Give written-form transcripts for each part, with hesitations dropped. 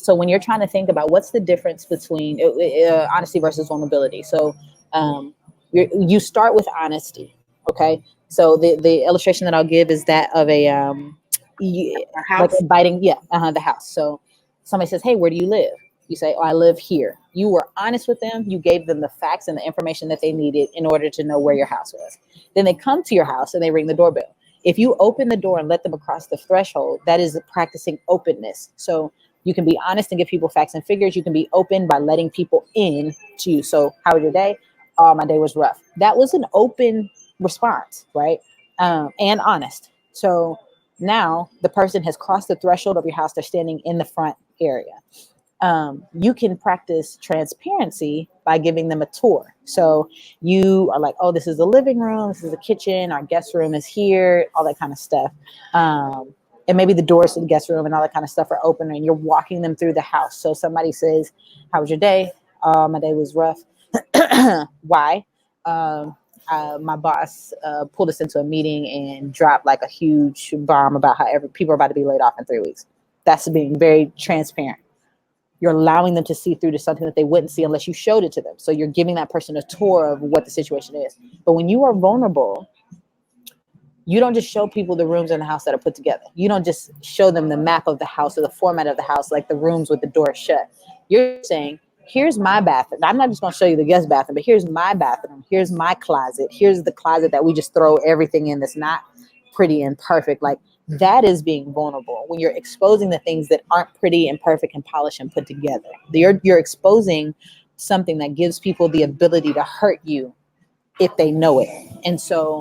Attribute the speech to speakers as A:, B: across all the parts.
A: So when you're trying to think about what's the difference between honesty versus vulnerability, so you start with honesty. Okay, so the illustration that I'll give is that of
B: A
A: like
B: house.
A: inviting, yeah, the house. So somebody says, "Hey, where do you live?" You say, "Oh, I live here." You were honest with them. You gave them the facts and the information that they needed in order to know where your house was. Then they come to your house and they ring the doorbell. If you open the door and let them across the threshold, that is practicing openness. So you can be honest and give people facts and figures. You can be open by letting people in to you. So, how was your day? Oh, my day was rough. That was an open response, right? And honest. So now the person has crossed the threshold of your house. They're standing in the front area. You can practice transparency by giving them a tour. So you are like, oh, this is the living room, this is the kitchen, our guest room is here, all that kind of stuff. And maybe the doors to the guest room and all that kind of stuff are open, and you're walking them through the house. So somebody says, how was your day? My day was rough. Why? My boss pulled us into a meeting and dropped like a huge bomb about how people are about to be laid off in 3 weeks. That's being very transparent. You're allowing them to see through to something that they wouldn't see unless you showed it to them. So you're giving that person a tour of what the situation is. But when you are vulnerable, you don't just show people the rooms in the house that are put together. You don't just show them the map of the house or the format of the house, like the rooms with the door shut. You're saying, here's my bathroom. I'm not just going to show you the guest bathroom, but here's my bathroom. Here's my closet. Here's the closet that we just throw everything in that's not pretty and perfect. Like, that is being vulnerable when you're exposing the things that aren't pretty and perfect and polished and put together. You're exposing something that gives people the ability to hurt you if they know it. And so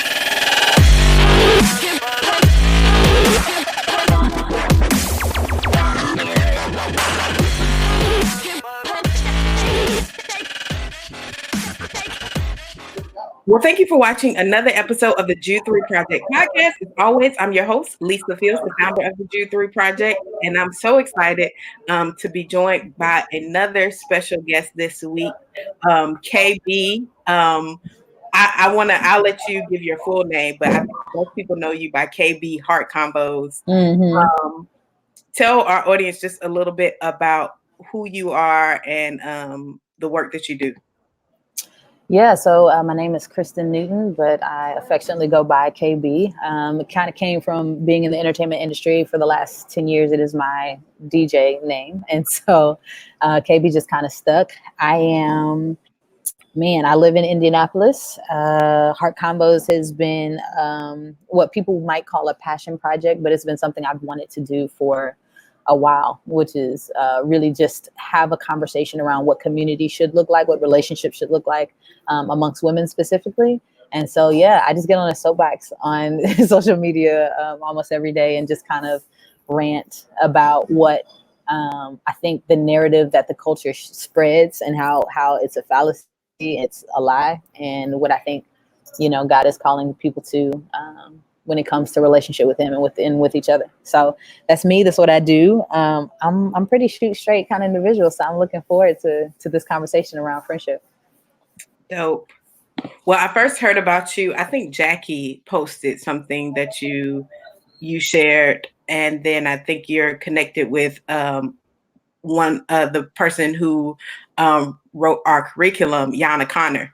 B: Well, thank you for watching another episode of the Jude 3 Project podcast. As always, I'm your host, Lisa Fields, the founder of the Jude 3 Project, and I'm so excited to be joined by another special guest this week, KB. I'll let you give your full name, but I think most people know you by KB Heart Convos. Tell our audience just a little bit about who you are and the work that you do.
A: Yeah, so my name is Kristen Newton, but I affectionately go by KB. It kind of came from being in the entertainment industry for the last 10 years. It is my DJ name. And so KB just kind of stuck. I live in Indianapolis. Heart Combos has been what people might call a passion project, but it's been something I've wanted to do for a while, which is really just have a conversation around what community should look like, what relationships should look like amongst women specifically. And so, yeah, I just get on a soapbox on social media almost every day and just kind of rant about what I think the narrative that the culture spreads and how it's a fallacy, it's a lie, and what I think, God is calling people to when it comes to relationship with him and with each other. So that's me. That's what I do. I'm pretty shoot straight kind of individual. So I'm looking forward to this conversation around friendship.
B: Dope. Well, I first heard about you. I think Jackie posted something that you shared, and then I think you're connected with the person who wrote our curriculum, Yana Connor.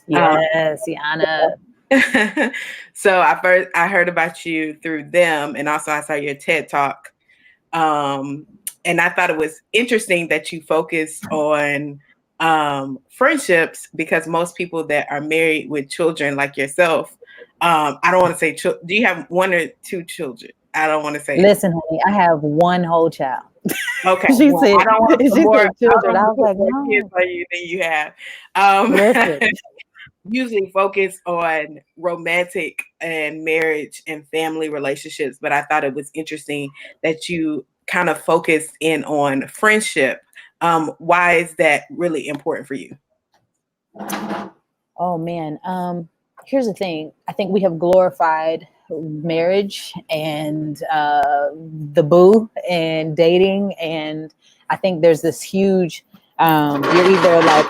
A: Yes, Yana.
B: So I heard about you through them, and also I saw your TED Talk. And I thought it was interesting that you focused on friendships, because most people that are married with children like yourself, I don't want to say, do you have one or two children? I don't want to say.
A: Listen, honey, I have one whole child.
B: Okay.
A: She said,
B: I don't want more
A: children. I was like,
B: no. Kids on you than you have.
A: Listen.
B: Usually focus on romantic and marriage and family relationships, but I thought it was interesting that you kind of focused in on friendship. Why is that really important for you?
A: Oh man. Here's the thing. I think we have glorified marriage and the boo and dating, and I think there's this huge you're either like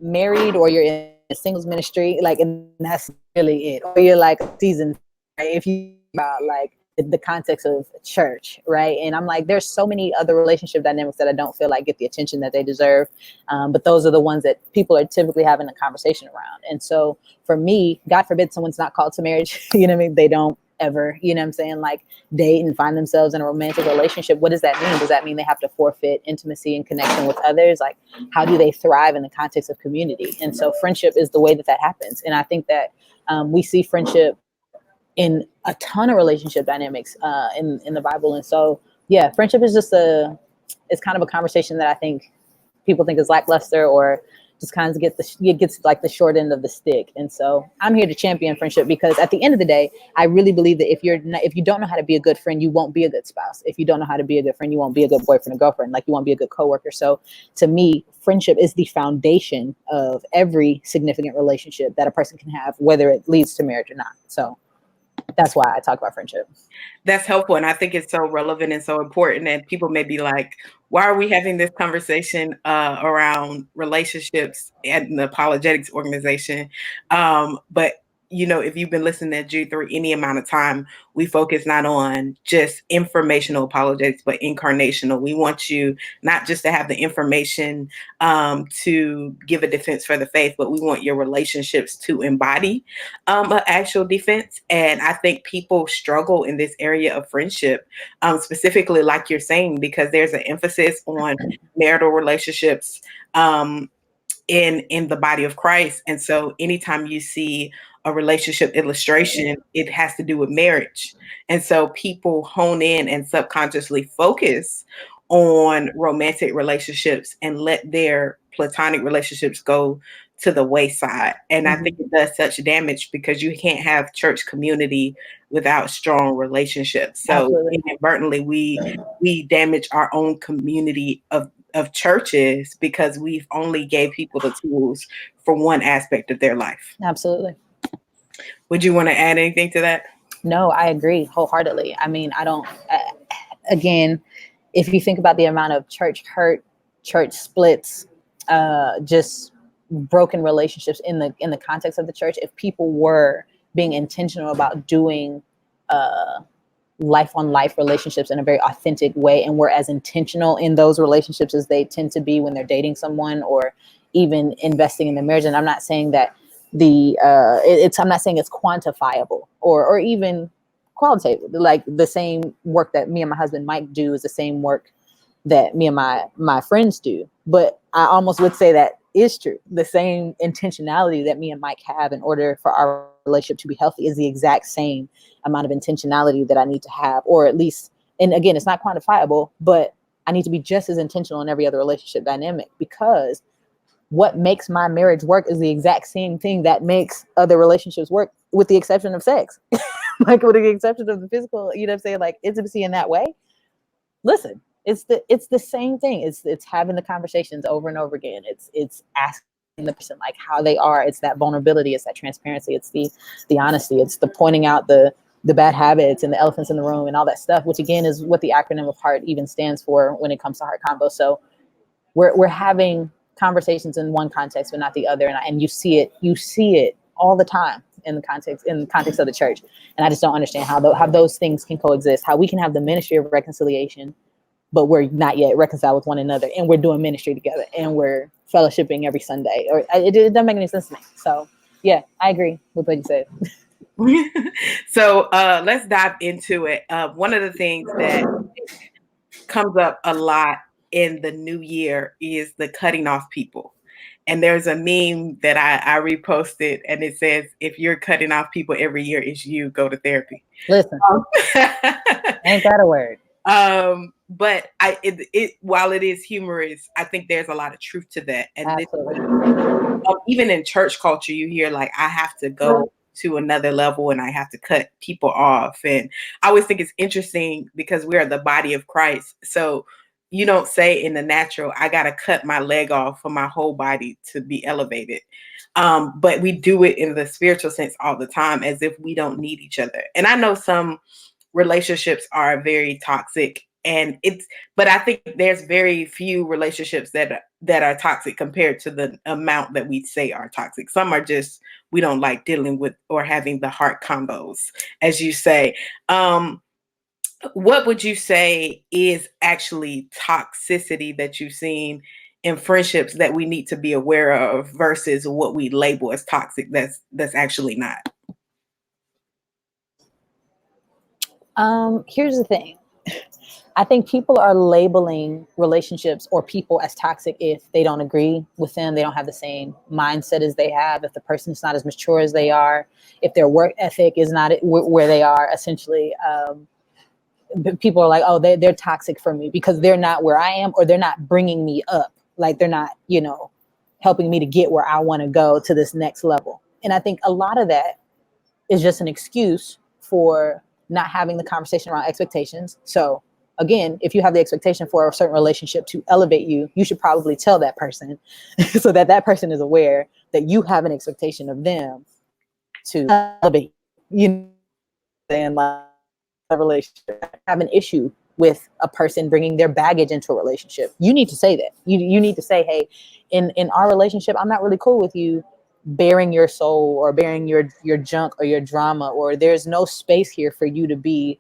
A: married or you're in a singles ministry, like, and that's really it, or you're like a season, right? If you about like the context of church, right? And I'm like, there's so many other relationship dynamics that I don't feel like get the attention that they deserve. But those are the ones that people are typically having a conversation around. And so for me, God forbid someone's not called to marriage, you know what I mean? They don't ever, you know what I'm saying, like date and find themselves in a romantic relationship. What does that mean? Does that mean they have to forfeit intimacy and connection with others? Like, how do they thrive in the context of community? And so friendship is the way that that happens. And I think that we see friendship in a ton of relationship dynamics in the Bible. And so, yeah, friendship is just it's kind of a conversation that I think people think is lackluster or just kind of it gets like the short end of the stick. And so I'm here to champion friendship because at the end of the day, I really believe that if you don't know how to be a good friend, you won't be a good spouse. If you don't know how to be a good friend, you won't be a good boyfriend or girlfriend. Like you won't be a good coworker. So to me, friendship is the foundation of every significant relationship that a person can have, whether it leads to marriage or not. So that's why I talk about friendship.
B: That's helpful. And I think it's so relevant and so important. And people may be like, why are we having this conversation around relationships at an apologetics organization? But you know, if you've been listening to Jude through any amount of time, we focus not on just informational apologetics, but incarnational. We want you not just to have the information to give a defense for the faith, but we want your relationships to embody an actual defense. And I think people struggle in this area of friendship, specifically, like you're saying, because there's an emphasis on marital relationships in the body of Christ. And so anytime you see a relationship illustration, it has to do with marriage. And so people hone in and subconsciously focus on romantic relationships and let their platonic relationships go to the wayside. And I think it does such damage because you can't have church community without strong relationships. So
A: Absolutely.
B: inadvertently we damage our own community of churches because we've only gave people the tools for one aspect of their life.
A: Absolutely.
B: Would you want to add anything to that?
A: No, I agree wholeheartedly. I mean, I don't, again, if you think about the amount of church hurt, church splits, just broken relationships in the context of the church, if people were being intentional about doing life on life relationships in a very authentic way and were as intentional in those relationships as they tend to be when they're dating someone or even investing in their marriage. And I'm not saying that I'm not saying it's quantifiable or even qualitative. Like the same work that me and my husband Mike do is the same work that me and my friends do. But I almost would say that is true. The same intentionality that me and Mike have in order for our relationship to be healthy is the exact same amount of intentionality that I need to have, or at least, and again, it's not quantifiable, but I need to be just as intentional in every other relationship dynamic, because what makes my marriage work is the exact same thing that makes other relationships work, with the exception of sex. Like with the exception of the physical, you know what I'm saying, like intimacy in that way. Listen, it's the same thing. It's having the conversations over and over again. It's asking the person like how they are. It's that vulnerability, it's that transparency, it's the honesty, it's the pointing out the bad habits and the elephants in the room and all that stuff, which again is what the acronym of HEART even stands for when it comes to Heart Convo. So we're having conversations in one context but not the other, and you see it all the time in the context of the church. And I just don't understand how those things can coexist, how we can have the ministry of reconciliation but we're not yet reconciled with one another, and we're doing ministry together and we're fellowshipping every Sunday, or it doesn't make any sense to me. So yeah, I agree with what you said.
B: So let's dive into it. One of the things that comes up a lot in the new year is the cutting off people. And there's a meme that I reposted, and it says, if you're cutting off people every year, it's you, go to therapy.
A: Listen, ain't that a word?
B: But while it is humorous, I think there's a lot of truth to that. And even in church culture, you hear like, I have to go to another level and I have to cut people off. And I always think it's interesting because we are the body of Christ. So you don't say in the natural, I got to cut my leg off for my whole body to be elevated. But we do it in the spiritual sense all the time, as if we don't need each other. And I know some relationships are very toxic, but I think there's very few relationships that are toxic compared to the amount that we say are toxic. Some are just, we don't like dealing with or having the heart combos, as you say. What would you say is actually toxicity that you've seen in friendships that we need to be aware of versus what we label as toxic that's actually not?
A: Here's the thing. I think people are labeling relationships or people as toxic if they don't agree with them, they don't have the same mindset as they have, if the person's not as mature as they are, if their work ethic is not where they are. Essentially, people are like, oh, they're toxic for me because they're not where I am, or they're not bringing me up. Like they're not, helping me to get where I want to go to this next level. And I think a lot of that is just an excuse for not having the conversation around expectations. So again, if you have the expectation for a certain relationship to elevate you, you should probably tell that person so that that person is aware that you have an expectation of them to elevate you. And like a relationship, have an issue with a person bringing their baggage into a relationship, you need to say that. You need to say, hey, in our relationship, I'm not really cool with you bearing your soul or bearing your junk or your drama, or there's no space here for you to be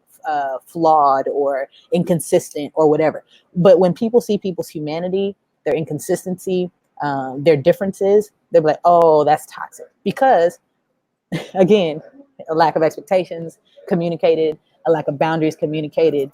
A: flawed or inconsistent or whatever. But when people see people's humanity, their inconsistency, their differences, they're like, oh, that's toxic. Because again, a lack of expectations communicated, a lack of boundaries communicated.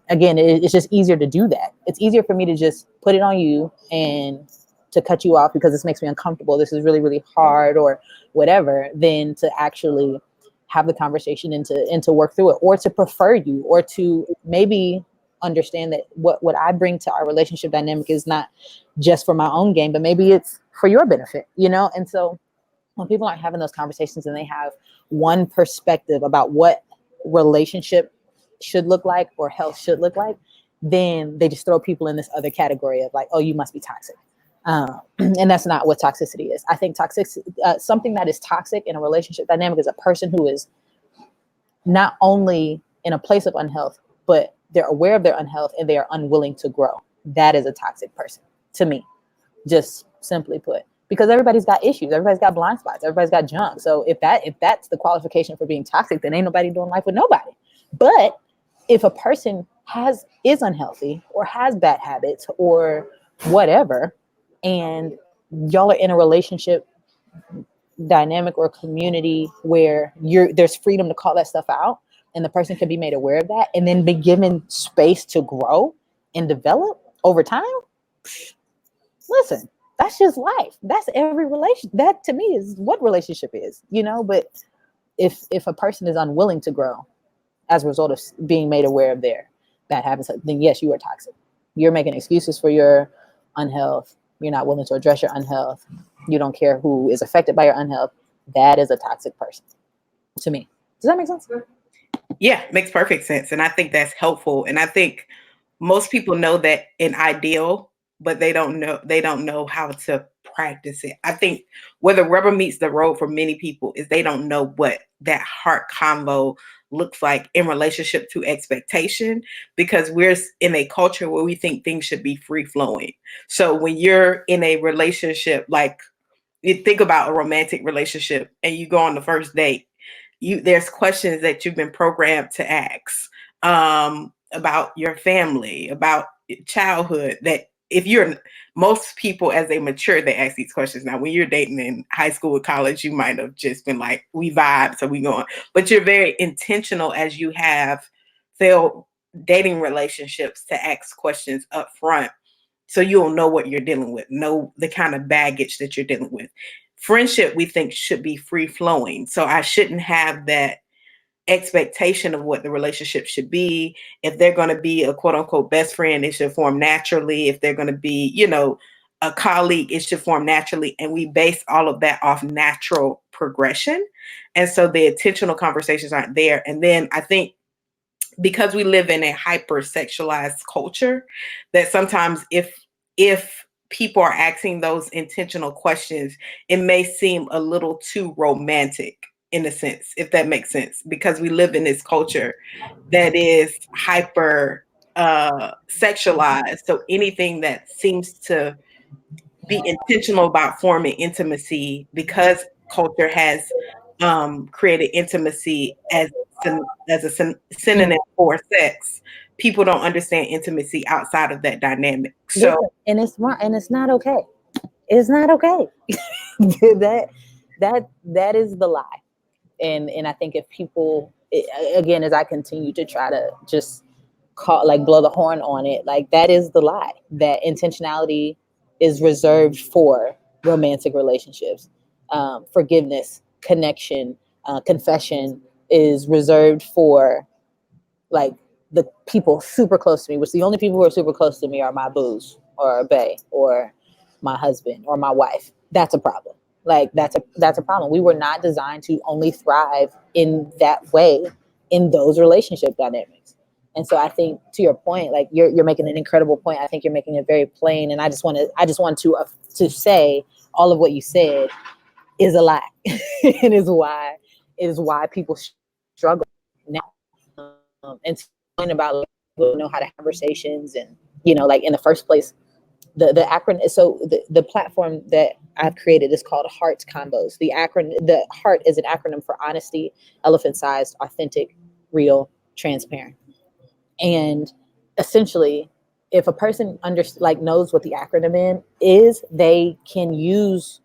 A: Again, it's just easier to do that. It's easier for me to just put it on you and to cut you off because this makes me uncomfortable. This is really, really hard or whatever, than to actually have the conversation and to work through it, or to prefer you, or to maybe understand that what I bring to our relationship dynamic is not just for my own gain, but maybe it's for your benefit, And so when people aren't having those conversations and they have one perspective about what relationship should look like or health should look like, then they just throw people in this other category of like, oh, you must be toxic. And that's not what toxicity is. I think something that is toxic in a relationship dynamic is a person who is not only in a place of unhealth, but they're aware of their unhealth and they are unwilling to grow. That is a toxic person to me, just simply put. Because everybody's got issues, everybody's got blind spots, everybody's got junk. So if that's the qualification for being toxic, then ain't nobody doing life with nobody. But if a person is unhealthy or has bad habits or whatever, and y'all are in a relationship dynamic or community where there's freedom to call that stuff out, and the person can be made aware of that and then be given space to grow and develop over time, listen, that's just life. That's every relation. That to me is what relationship is, But if a person is unwilling to grow as a result of being made aware of their bad habits, then yes, you are toxic. You're making excuses for your unhealth. You're not willing to address your unhealth. You don't care who is affected by your unhealth. That is a toxic person to me. Does that make sense?
B: Yeah, makes perfect sense. And I think that's helpful. And I think most people know that in ideal, but they don't know how to practice it. I think where the rubber meets the road for many people is they don't know what that heart convo looks like in relationship to expectation, because we're in a culture where we think things should be free flowing. So when you're in a relationship, like you think about a romantic relationship and you go on the first date, there's questions that you've been programmed to ask, about your family, about childhood, that if you're most people as they mature, they ask these questions. Now when you're dating in high school or college, you might have just been like, we vibe, so we go on. But you're very intentional as you have failed dating relationships to ask questions up front, so you'll know what you're dealing with, know the kind of baggage that you're dealing with. Friendship, we think, should be free flowing. So I shouldn't have that expectation of what the relationship should be. If they're going to be a quote unquote best friend, it should form naturally. If they're going to be, a colleague, it should form naturally. And we base all of that off natural progression. And so the intentional conversations aren't there. And then I think because we live in a hypersexualized culture, that sometimes if people are asking those intentional questions, it may seem a little too romantic in a sense, if that makes sense, because we live in this culture that is hyper sexualized. So anything that seems to be intentional about forming intimacy, because culture has created intimacy as synonym for sex, people don't understand intimacy outside of that dynamic. So,
A: listen, and it's wrong, and it's not okay. It's not okay. That is the lie. And I think if people, again, as I continue to try to just call, like, blow the horn on it, like, that is the lie, that intentionality is reserved for romantic relationships. Forgiveness, connection, confession is reserved for, like, the people super close to me, which the only people who are super close to me are my booze or a bae or my husband or my wife. That's a problem. Like, that's a problem. We were not designed to only thrive in that way, in those relationship dynamics. And so I think, to your point, like, you're making an incredible point. I think you're making it very plain. And I just want to say all of what you said is a lie. And is why people struggle now. And talking about, like, people know how to have conversations, and, like, in the first place, the acronym. So the platform that I've created is called Heart Convos. The heart is an acronym for honesty, elephant sized, authentic, real, transparent. And essentially, if a person knows what the acronym is, they can use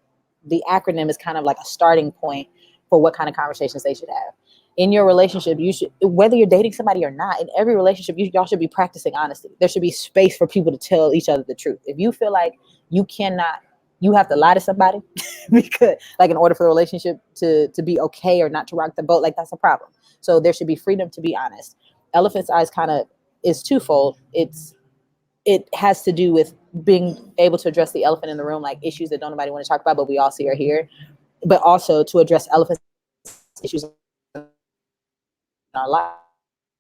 A: the acronym as kind of like a starting point for what kind of conversations they should have in your relationship. You should, whether you're dating somebody or not, in every relationship, y'all should be practicing honesty. There should be space for people to tell each other the truth. If you feel like you have to lie to somebody because, like, in order for the relationship to be okay, or not to rock the boat, like, that's a problem. So there should be freedom to be honest. Elephant's eyes kind of is twofold. It has to do with being able to address the elephant in the room, like issues that don't nobody want to talk about, but we all see are here. But also to address elephant issues in our life.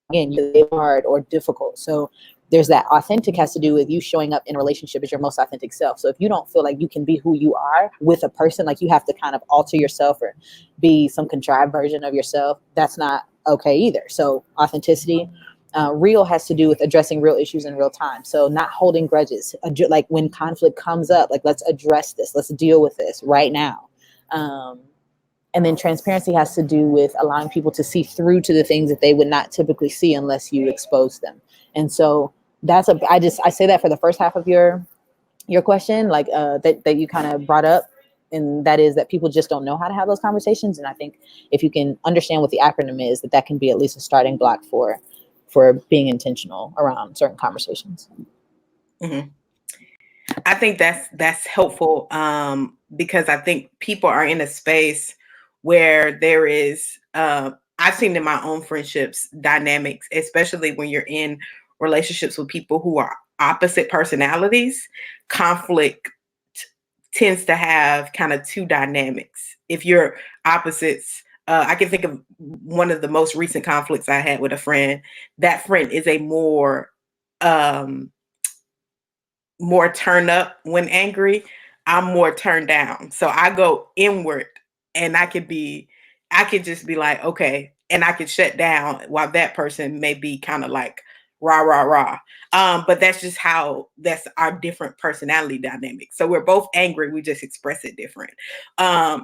A: Again, they're hard or difficult. So there's that. Authentic has to do with you showing up in a relationship as your most authentic self. So if you don't feel like you can be who you are with a person, like, you have to kind of alter yourself or be some contrived version of yourself, that's not okay either. So authenticity. Real has to do with addressing real issues in real time. So not holding grudges. Like, when conflict comes up, like, let's address this. Let's deal with this right now. And then transparency has to do with allowing people to see through to the things that they would not typically see unless you expose them. And so I say that for the first half of your question, like, that you kind of brought up. And that is that people just don't know how to have those conversations. And I think if you can understand what the acronym is, that can be at least a starting block for being intentional around certain conversations.
B: Mm-hmm. I think that's helpful, because I think people are in a space where there is, I've seen in my own friendships dynamics, especially when you're in relationships with people who are opposite personalities. Conflict tends to have kind of two dynamics. If you're opposites, I can think of one of the most recent conflicts I had with a friend. That friend is a more turned up when angry. I'm more turned down. So I go inward, and I could just be like, okay, and I could shut down while that person may be kind of like rah, rah, rah. But that's our different personality dynamic. So we're both angry. We just express it different.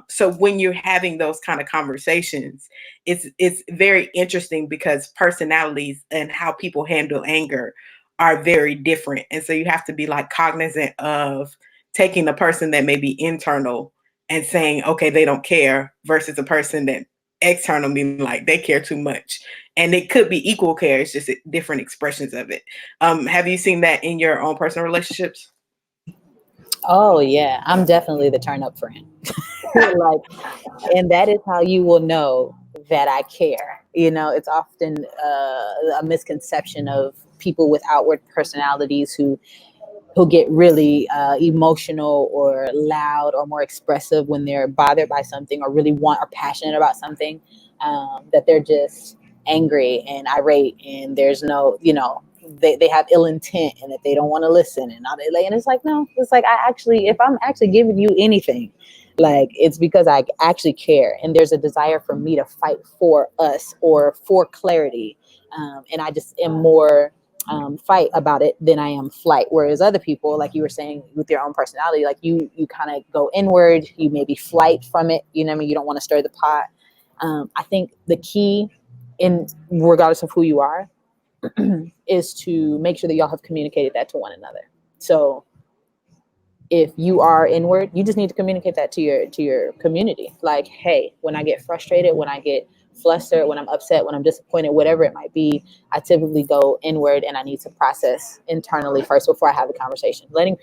B: So when you're having those kind of conversations, it's very interesting because personalities and how people handle anger are very different. And so you have to be like cognizant of taking the person that may be internal and saying, okay, they don't care, versus a person that external, meaning like they care too much. And it could be equal care. It's just different expressions of it. Have you seen that in your own personal relationships?
A: Oh yeah, I'm definitely the turn up friend. Like, and that is how you will know that I care. It's often a misconception of people with outward personalities who get really emotional or loud or more expressive when they're bothered by something or really want or passionate about something, that they're just angry and irate, and there's no, they have ill intent, and that they don't want to listen, and all that. And it's like, no, it's like, if I'm actually giving you anything, like, it's because I actually care, and there's a desire for me to fight for us or for clarity. And I just am more fight about it than I am flight. Whereas other people, like you were saying, with your own personality, like you kind of go inward, you maybe flight from it. You know what I mean? You don't want to stir the pot. I think the key in regardless of who you are, is to make sure that y'all have communicated that to one another. So if you are inward, you just need to communicate that to your community. Like, hey, when I get frustrated, when I get flustered, when I'm upset, when I'm disappointed, whatever it might be, I typically go inward and I need to process internally first before I have a conversation. Letting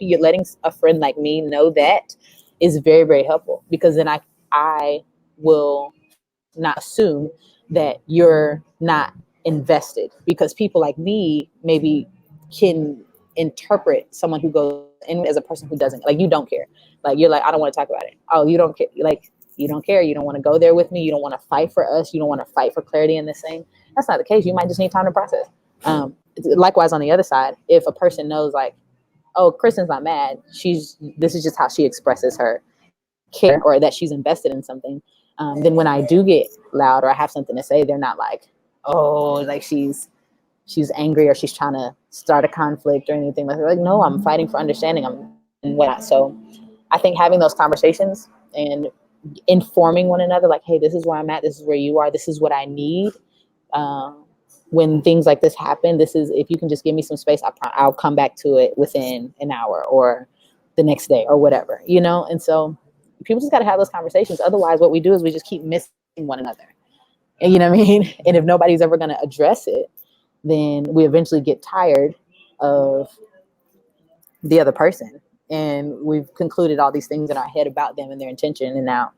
A: a friend like me know that is very, very helpful, because then I will not assume that you're not invested, because people like me maybe can interpret someone who goes in as a person who doesn't, like, you don't care, like you're like, I don't want to talk about it. Oh, you don't care, like you don't care, you don't want to go there with me, you don't want to fight for us, you don't want to fight for clarity in this thing. That's not the case. You might just need time to process. Likewise, on the other side, if a person knows, like, oh, Kristen's not mad, this is just how she expresses her care, or that she's invested in something, then when I do get loud or I have something to say, they're not like, oh, like she's angry or she's trying to start a conflict or anything like that. Like, no, I'm fighting for understanding. I'm and whatnot. So I think having those conversations and informing one another, like, hey, this is where I'm at, this is where you are, this is what I need. Um, when things like this happen, this is, if you can just give me some space, I'll come back to it within an hour or the next day or whatever, And so people just got to have those conversations. Otherwise, what we do is we just keep missing one another. And you know what I mean? And if nobody's ever going to address it, then we eventually get tired of the other person. And we've concluded all these things in our head about them and their intention. And now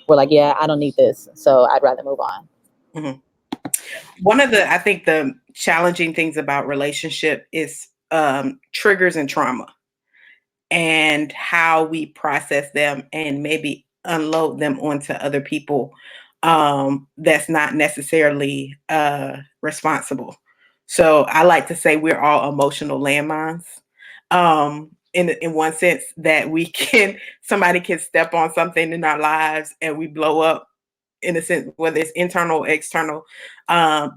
A: we're like, yeah, I don't need this, so I'd rather move on.
B: Mm-hmm. One of I think the challenging things about relationship is triggers and trauma, and how we process them and maybe unload them onto other people, that's not necessarily responsible. So I like to say we're all emotional landmines. In one sense, that somebody can step on something in our lives and we blow up, in a sense, whether it's internal or external,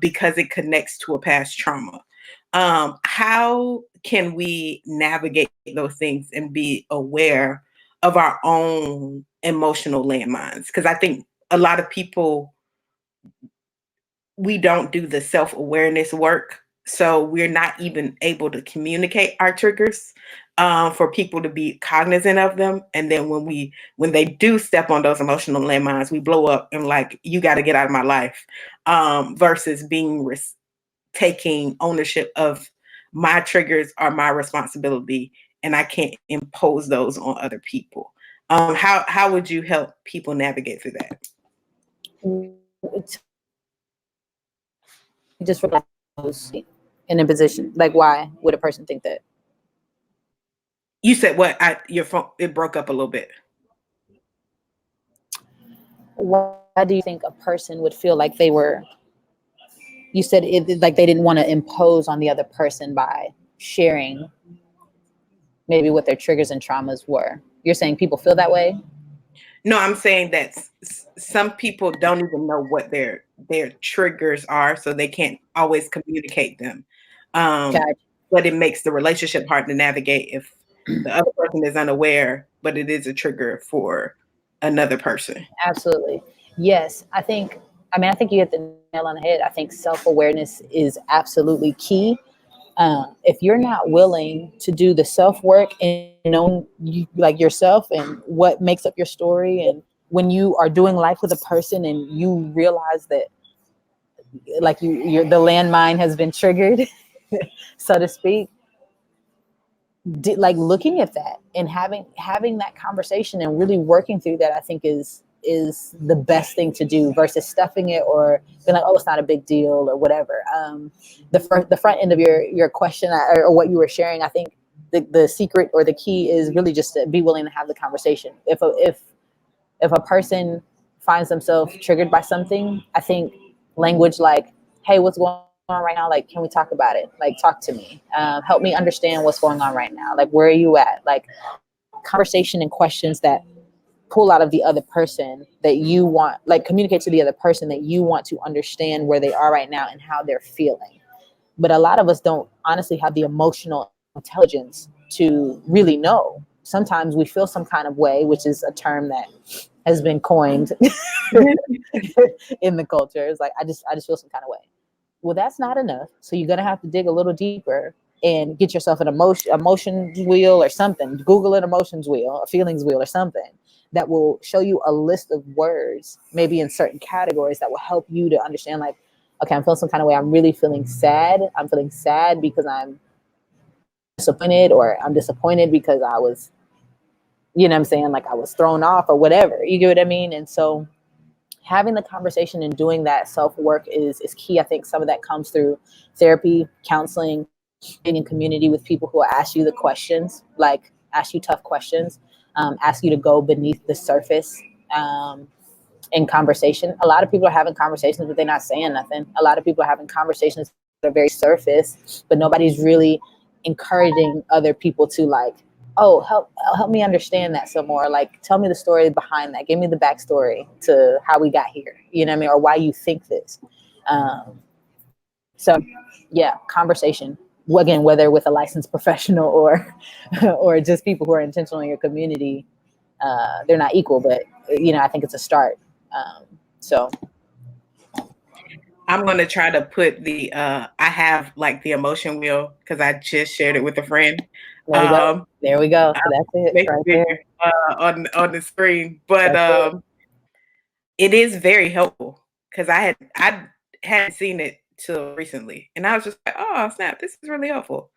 B: because it connects to a past trauma. How can we navigate those things and be aware of our own emotional landmines? Because I think a lot of people, we don't do the self-awareness work. So we're not even able to communicate our triggers, for people to be cognizant of them. And then when they do step on those emotional landmines, we blow up and like, you got to get out of my life, versus taking ownership of my triggers are my responsibility and I can't impose those on other people. How would you help people navigate through that?
A: Just for in a position, like, why would a person think that?
B: You said what? Your phone, it broke up a little bit.
A: Why do you think a person would feel like you said it, like they didn't want to impose on the other person by sharing maybe what their triggers and traumas were? You're saying people feel that way?
B: No, I'm saying that some people don't even know what their triggers are, so they can't always communicate them.
A: Gotcha.
B: But it makes the relationship hard to navigate if the other person is unaware, but it is a trigger for another person.
A: Absolutely. Yes. I think you hit the nail on the head. I think self-awareness is absolutely key. If you're not willing to do the self-work and know like yourself and what makes up your story, and when you are doing life with a person and you realize that, like, the landmine has been triggered, so to speak, like looking at that and having that conversation and really working through that, I think is the best thing to do, versus stuffing it or being like, oh, it's not a big deal or whatever. The front end of your question, or what you were sharing, I think the secret or the key is really just to be willing to have the conversation. If a person finds themselves triggered by something, I think language like, hey, what's going on right now? Like, can we talk about it? Like, talk to me. Help me understand what's going on right now. Like, where are you at? Like, conversation and questions that pull out of the other person that you want, like, communicate to the other person that you want to understand where they are right now and how they're feeling. But a lot of us don't honestly have the emotional intelligence to really know. Sometimes we feel some kind of way, which is a term that has been coined in the culture. It's like, I just feel some kind of way. Well, that's not enough. So you're gonna have to dig a little deeper and get yourself an emotions wheel or something. Google an emotions wheel, a feelings wheel or something that will show you a list of words, maybe in certain categories, that will help you to understand, like, okay, I'm feeling some kind of way. I'm really feeling sad. I'm feeling sad because I'm disappointed, or I'm disappointed because I was, you know what I'm saying, like I was thrown off or whatever. You get what I mean? And so having the conversation and doing that self-work is key. I think some of that comes through therapy, counseling, being in community with people who ask you the questions, like ask you tough questions, ask you to go beneath the surface, in conversation. A lot of people are having conversations, but they're not saying nothing. A lot of people are having conversations that are very surface, but nobody's really encouraging other people to, like, oh, help me understand that some more. Like, tell me the story behind that. Give me the backstory to how we got here. You know what I mean? Or why you think this. So yeah, conversation. Again, whether with a licensed professional or or just people who are intentional in your community, they're not equal, but I think it's a start. So
B: I'm gonna try to put the I have like the emotion wheel because I just shared it with a friend.
A: there we go. There we go. So that's it
B: Make
A: right
B: it
A: there.
B: bigger on the screen, but
A: That's it.
B: it is very helpful because I hadn't seen it till recently, and I was just like, oh snap, this is really helpful.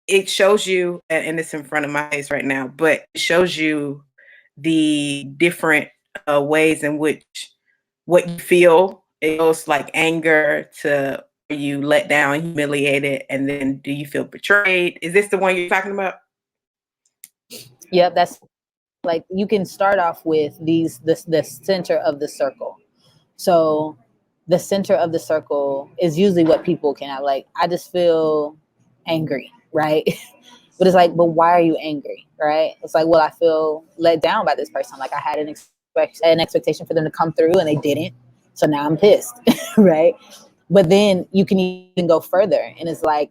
B: It shows you, and it's in front of my face right now, but it shows you the different ways in which what you feel. It goes like anger to you let down, humiliated, and then do you feel betrayed? Is this the one you're talking about?
A: Yep, that's like, you can start off with the center of the circle. So the center of the circle is usually what people can have. Like, I just feel angry, right? But it's like, but why are you angry, right? It's like, well, I feel let down by this person. Like, I had an expectation for them to come through and they didn't. So now I'm pissed, right? But then you can even go further, and it's like,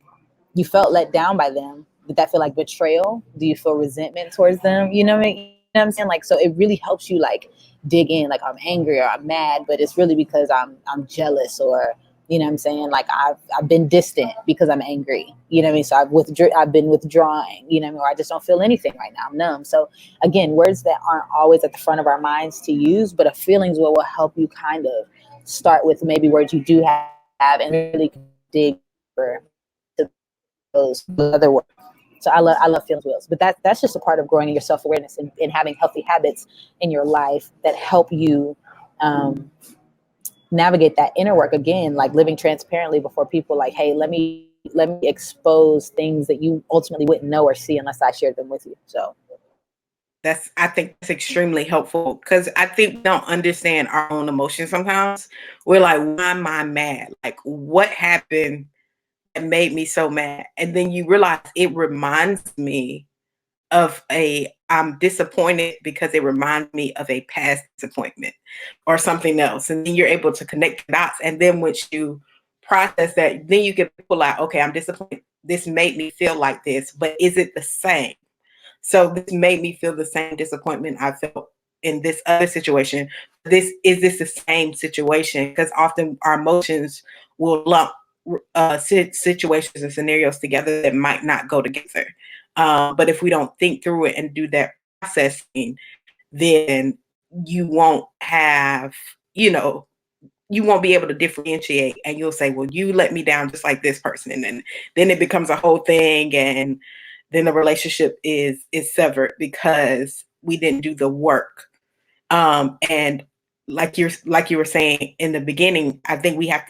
A: you felt let down by them. Did that feel like betrayal? Do you feel resentment towards them? You know what I mean? You know what I'm saying? Like, so it really helps you, like, dig in. Like, I'm angry or I'm mad, but it's really because I'm jealous, or you know what I'm saying? Like, I've been distant because I'm angry. You know what I mean? So I've been withdrawing, you know what I mean? Or I just don't feel anything right now. I'm numb. So again, words that aren't always at the front of our minds to use, but a feelings will help you kind of start with maybe words you do have and really dig deeper to those other words. So I love feelings wheels, but that's just a part of growing in your self awareness and having healthy habits in your life that help you um, navigate that inner work. Again, like living transparently before people. Like, hey, let me expose things that you ultimately wouldn't know or see unless I shared them with you. So
B: I think that's extremely helpful because I think we don't understand our own emotions sometimes. We're like, why am I mad? Like, what happened that made me so mad? And then you realize it reminds me of I'm disappointed because it reminds me of a past disappointment or something else. And then you're able to connect the dots. And then once you process that, then you can pull out, okay, I'm disappointed. This made me feel like this, but is it the same? So this made me feel the same disappointment I felt in this other situation. Is this the same situation? Because often our emotions will lump situations and scenarios together that might not go together. But if we don't think through it and do that processing, then you won't have, you won't be able to differentiate, and you'll say, well, you let me down just like this person. And then it becomes a whole thing. And then the relationship is severed because we didn't do the work. And like you were saying in the beginning, I think we have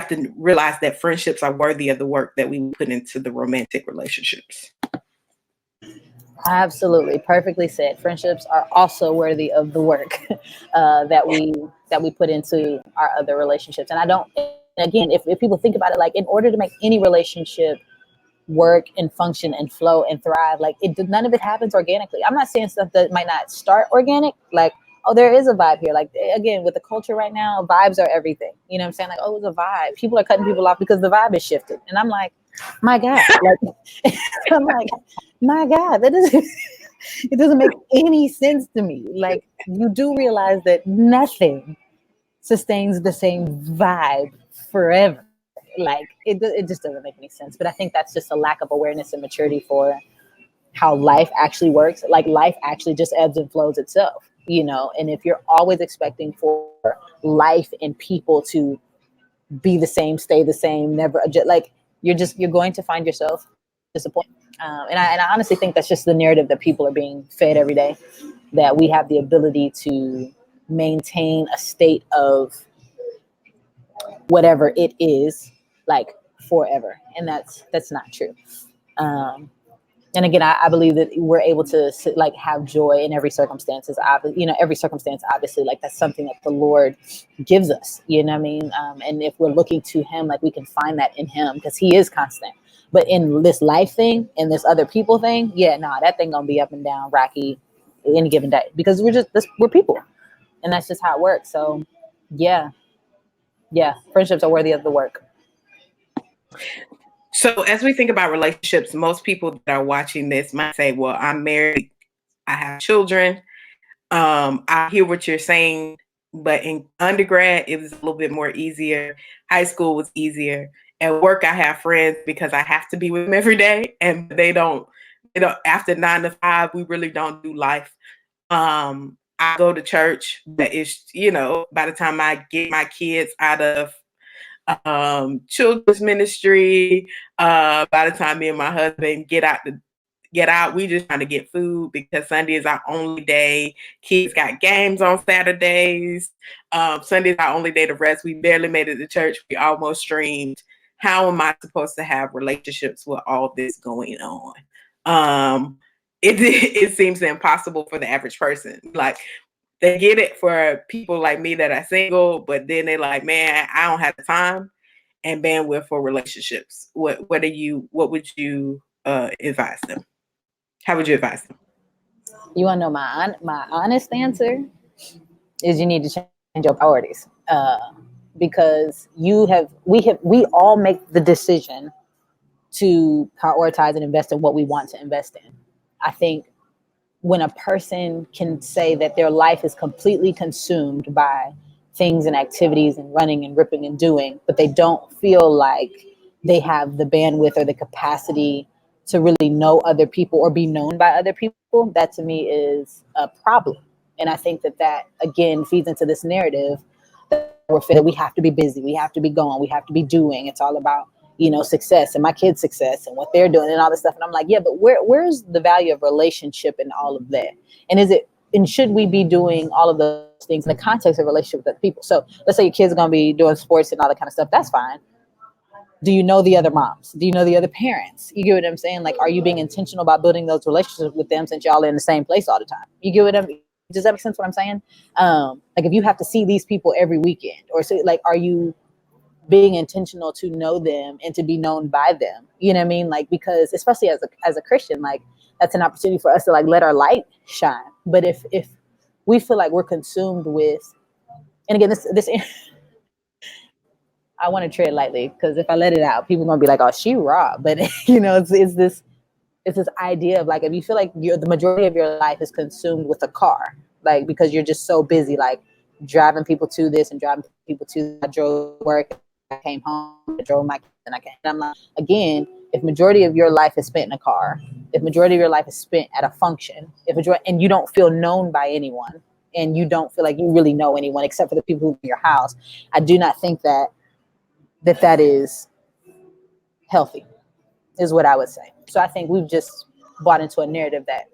B: to realize that friendships are worthy of the work that we put into the romantic relationships.
A: absolutely, perfectly said. Friendships are also worthy of the work that we put into our other relationships. And I don't. Again, if people think about it, like, in order to make any relationship work and function and flow and thrive, like, none of it happens organically. I'm not saying stuff that might not start organic, like, oh, there is a vibe here. Like, again, with the culture right now, vibes are everything. You know what I'm saying? Like, oh, it's a vibe. People are cutting people off because the vibe is shifted. And I'm like, my God. Like, I'm like, my God, that is It doesn't make any sense to me. Like, you do realize that nothing sustains the same vibe forever. Like, it just doesn't make any sense. But I think that's just a lack of awareness and maturity for how life actually works. Like, life actually just ebbs and flows itself, you know. And if you're always expecting for life and people to be the same, stay the same, never adjust, like, you're going to find yourself disappointed. And I honestly think that's just the narrative that people are being fed every day, that we have the ability to maintain a state of whatever it is, like, forever, and that's not true. um and again, I believe that we're able to like have joy in every circumstances. You know, every circumstance, obviously, like, that's something that the Lord gives us. You know what I mean? And if we're looking to Him, like, we can find that in Him because He is constant. But in this life thing and this other people thing, yeah, nah, that thing gonna be up and down, rocky, any given day because we're people, and that's just how it works. So, yeah, yeah, friendships are worthy of the work.
B: So as we think about relationships, most people that are watching this might say, well, I'm married, I have children. I hear what you're saying, but in undergrad, it was a little bit more easier. High school was easier. At work, I have friends because I have to be with them every day, and they don't. You know, after 9 to 5, we really don't do life. I go to church, but it's, you know, by the time I get my kids out of children's ministry, by the time me and my husband get out, we just trying to get food because Sunday is our only day. Kids got games on Saturdays. Sunday is our only day to rest. We barely made it to church. We almost streamed. How am I supposed to have relationships with all this going on? It seems impossible for the average person. Like, they get it for people like me that are single, but then they're like, man, I don't have the time and bandwidth for relationships. What would you advise them? How would you advise them?
A: You want to know my honest answer is you need to change your priorities. Because we all make the decision to prioritize and invest in what we want to invest in. I think when a person can say that their life is completely consumed by things and activities and running and ripping and doing, but they don't feel like they have the bandwidth or the capacity to really know other people or be known by other people, that to me is a problem. And I think that again feeds into this narrative that we're fed, that we have to be busy, we have to be going, we have to be doing. It's all about, you know, success and my kids' success and what they're doing and all this stuff. And I'm like, yeah, but where's the value of relationship in all of that? And should we be doing all of those things in the context of relationship with other people? So let's say your kids are going to be doing sports and all that kind of stuff. That's fine. Do you know the other moms? Do you know the other parents? You get what I'm saying? Like, are you being intentional about building those relationships with them since y'all are in the same place all the time? You get what I'm Does that make sense what I'm saying? Like, if you have to see these people every weekend, or so, like, are you being intentional to know them and to be known by them? You know what I mean? Like, because especially as a Christian, like, that's an opportunity for us to, like, let our light shine. But if we feel like we're consumed with, and again, this I want to tread lightly because if I let it out, people are gonna be like, "Oh, she raw." But you know, it's this idea of, like, if you feel like the majority of your life is consumed with a car, like, because you're just so busy, like, driving people to this and driving people to that. I drove to work, I came home, I drove my kids, and I came. And I'm like, again, if majority of your life is spent in a car, if majority of your life is spent at a function, and you don't feel known by anyone, and you don't feel like you really know anyone except for the people who are in your house, I do not think that is healthy, is what I would say. So I think we've just bought into a narrative that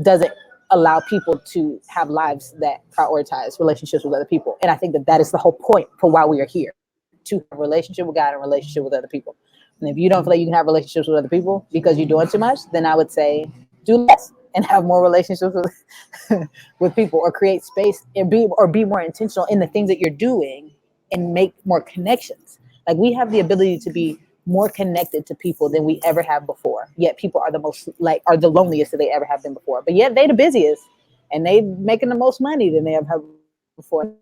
A: doesn't allow people to have lives that prioritize relationships with other people. And I think that is the whole point for why we are here, to have a relationship with God and a relationship with other people. And if you don't feel like you can have relationships with other people because you're doing too much, then I would say do less and have more relationships with, with people, or create space and be more intentional in the things that you're doing and make more connections. Like, we have the ability to be more connected to people than we ever have before. Yet people are are the loneliest that they ever have been before. But yet they the busiest, and they making the most money than they ever have before.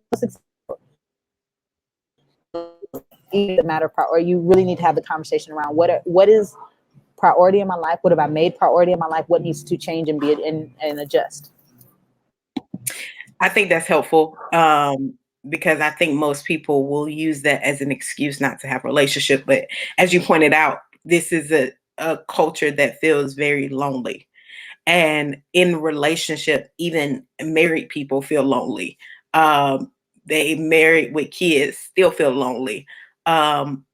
A: Either matter of part, or you really need to have the conversation around what is priority in my life? What have I made priority in my life? What needs to change and be and adjust?
B: I think that's helpful, because I think most people will use that as an excuse not to have a relationship. But as you pointed out, this is a culture that feels very lonely. And in relationship, even married people feel lonely. Um, they married with kids still feel lonely. Um,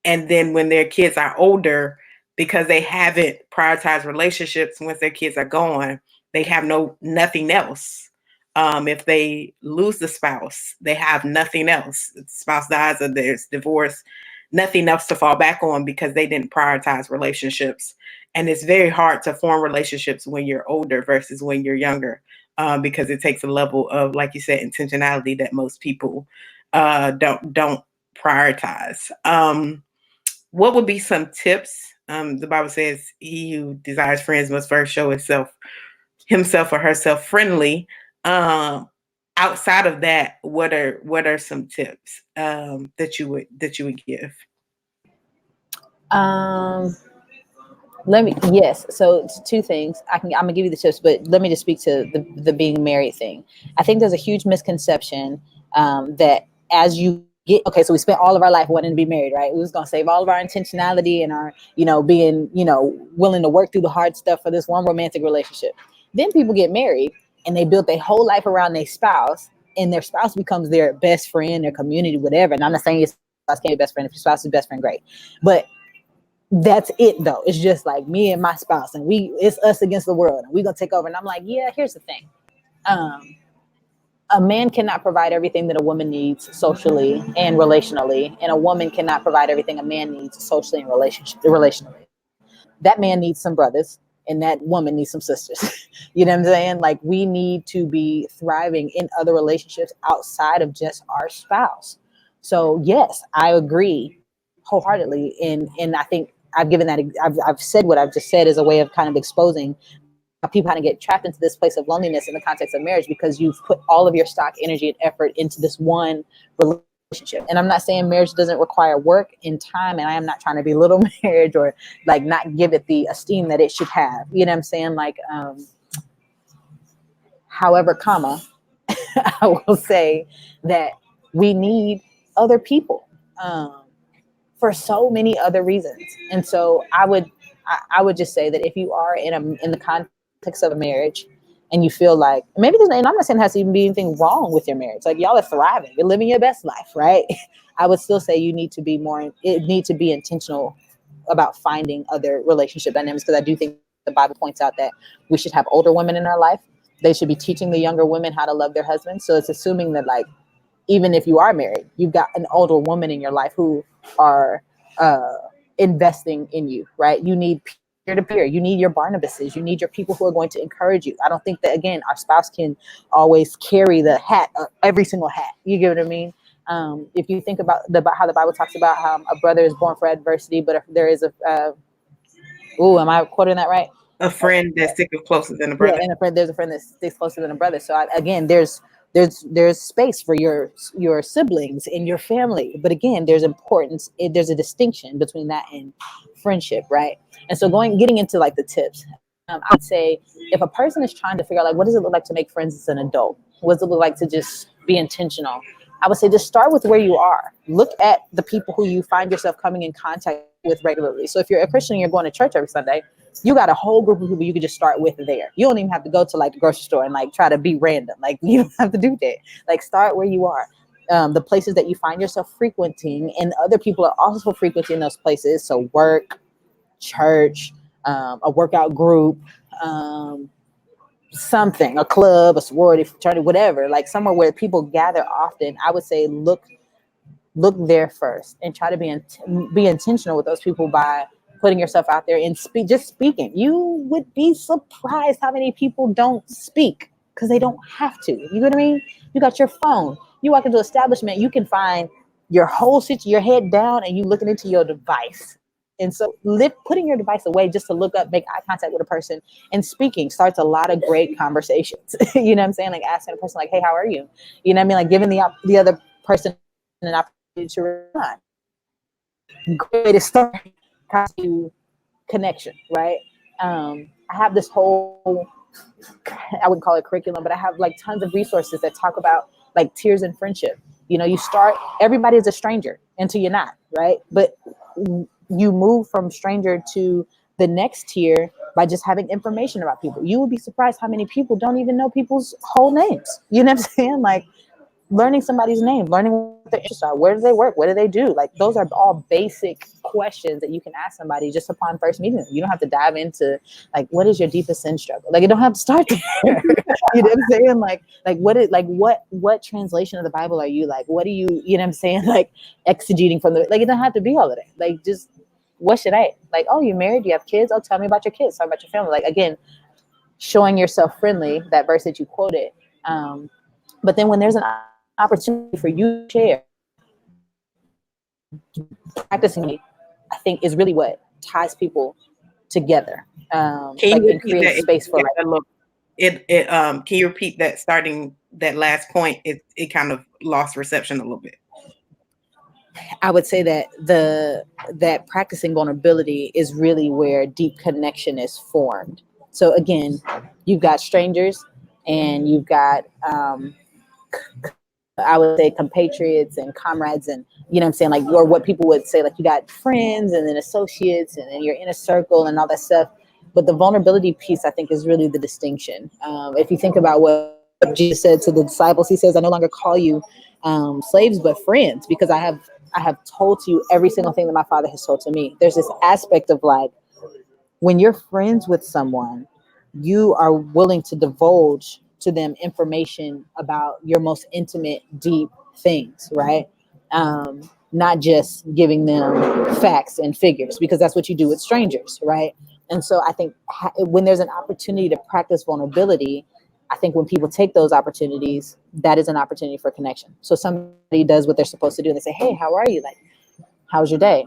B: and then when their kids are older, because they haven't prioritized relationships once their kids are gone, they have nothing else. If they lose the spouse, they have nothing else. If the spouse dies or there's divorce, nothing else to fall back on because they didn't prioritize relationships. And it's very hard to form relationships when you're older versus when you're younger, because it takes a level of, like you said, intentionality that most people don't prioritize. What would be some tips? The Bible says, "He who desires friends must first show himself or herself friendly." Um, Outside of that, what are some tips that you would give?
A: Um, let me, yes. So it's two things. I'm gonna give you the tips, but let me just speak to the being married thing. I think there's a huge misconception that as you get, okay, so we spent all of our life wanting to be married, right? We was gonna save all of our intentionality and our, being, willing to work through the hard stuff for this one romantic relationship. Then people get married and they built their whole life around their spouse, and their spouse becomes their best friend, their community, whatever. And I'm not saying your spouse can't be best friend. If your spouse is best friend, great. But that's it though. It's just like me and my spouse, and it's us against the world, and we're gonna take over. And I'm like, yeah, here's the thing. Um, a man cannot provide everything that a woman needs socially and relationally, and a woman cannot provide everything a man needs socially and relationally. That man needs some brothers, and that woman needs some sisters. You know what I'm saying? Like, we need to be thriving in other relationships outside of just our spouse. So yes, I agree wholeheartedly, and I think I've said what I've just said as a way of kind of exposing how people kind of get trapped into this place of loneliness in the context of marriage, because you've put all of your stock, energy, and effort into this one relationship. And I'm not saying marriage doesn't require work and time, and I am not trying to belittle marriage or like not give it the esteem that it should have. You know what I'm saying? Like, however, comma, I will say that we need other people. For so many other reasons. And so I would just say that if you are in the context of a marriage and you feel like maybe there's, and I'm not saying there has to even be anything wrong with your marriage. Like, y'all are thriving, you're living your best life, right? I would still say you need to be it need to be intentional about finding other relationship dynamics, because I do think the Bible points out that we should have older women in our life. They should be teaching the younger women how to love their husbands. So it's assuming that, like, even if you are married, you've got an older woman in your life who are uh, investing in you, right? You need peer to peer. You need your Barnabases. You need your people who are going to encourage you. I don't think that, again, our spouse can always carry the hat, every single hat. You get what I mean? If you think about how the Bible talks about how a brother is born for adversity, but if there is a, am I quoting that right?
B: A friend that sticks closer than a
A: Yeah,
B: brother.
A: and there's a friend that sticks closer than a brother. So again, there's space for your siblings in your family, but again, there's importance. There's a distinction between that and friendship, right? And so getting into like the tips, I would say if a person is trying to figure out, like, what does it look like to make friends as an adult? What does it look like to just be intentional? I would say just start with where you are. Look at the people who you find yourself coming in contact with regularly. So if you're a Christian and you're going to church every Sunday, you got a whole group of people you can just start with there. You don't even have to go to like the grocery store and like try to be random. Like, you don't have to do that. Like, start where you are. The places that you find yourself frequenting, and other people are also frequenting those places. So work, church, a workout group, something, a club, a sorority, fraternity, whatever. Like, somewhere where people gather often. I would say look there first and try to be intentional with those people by putting yourself out there and just speaking. You would be surprised how many people don't speak because they don't have to. You know what I mean? You got your phone. You walk into an establishment, you can find your head down and you looking into your device. And so putting your device away just to look up, make eye contact with a person, and speaking starts a lot of great conversations. You know what I'm saying? Like, asking a person, like, hey, how are you? You know what I mean? Like, giving the other person an opportunity to respond. Great way to start, to connection, right? I have this whole, I wouldn't call it curriculum, but I have like tons of resources that talk about like tiers in friendship. You know, you start, everybody is a stranger until you're not, right? But you move from stranger to the next tier by just having information about people. You would be surprised how many people don't even know people's whole names. You know what I'm saying? Like, learning somebody's name, learning what their interests are, where do they work, what do they do? Like, those are all basic questions that you can ask somebody just upon first meeting them. You don't have to dive into like, what is your deepest sin struggle? Like, it don't have to start there. You know what I'm saying? What translation of the Bible are you like? What do you know what I'm saying? Like, exegeting from the, like, it don't have to be all of that. Like, just, what should I like? Oh, you married? You have kids? Oh, tell me about your kids. Tell me about your family. Like, again, showing yourself friendly. That verse that you quoted. But then when there's an opportunity for you to share, practicing, I think, is really what ties people together,
B: Can
A: like,
B: you
A: and
B: repeat
A: creates
B: that?
A: space for like.
B: Can you repeat that starting that last point? It kind of lost reception a little bit.
A: I would say that that practicing vulnerability is really where deep connection is formed. So again, you've got strangers, and you've got I would say compatriots and comrades, and you know what I'm saying, like, or what people would say, like, you got friends and then associates and then your inner circle and all that stuff. But the vulnerability piece, I think, is really the distinction. If you think about what Jesus said to the disciples, he says, "I no longer call you slaves, but friends, because I have told to you every single thing that my Father has told to me." There's this aspect of like, when you're friends with someone, you are willing to divulge to them information about your most intimate, deep things, right? Not just giving them facts and figures, because that's what you do with strangers, right? And so I think when there's an opportunity to practice vulnerability, I think when people take those opportunities, that is an opportunity for connection. So somebody does what they're supposed to do, and they say, "Hey, how are you? Like, how's your day?"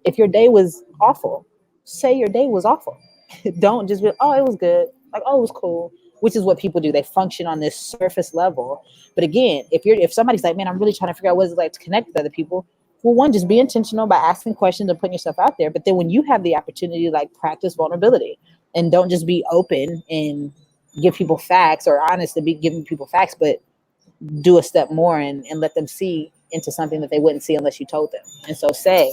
A: If your day was awful, say your day was awful. Don't just be, "Oh, it was good." Like, "Oh, it was cool," which is what people do. They function on this surface level. But again, if somebody's like, "Man, I'm really trying to figure out what it's like to connect with other people," well, one, just be intentional by asking questions and putting yourself out there. But then when you have the opportunity to like practice vulnerability, and don't just be open and give people facts, or honest to be giving people facts, but do a step more and let them see into something that they wouldn't see unless you told them. And so say,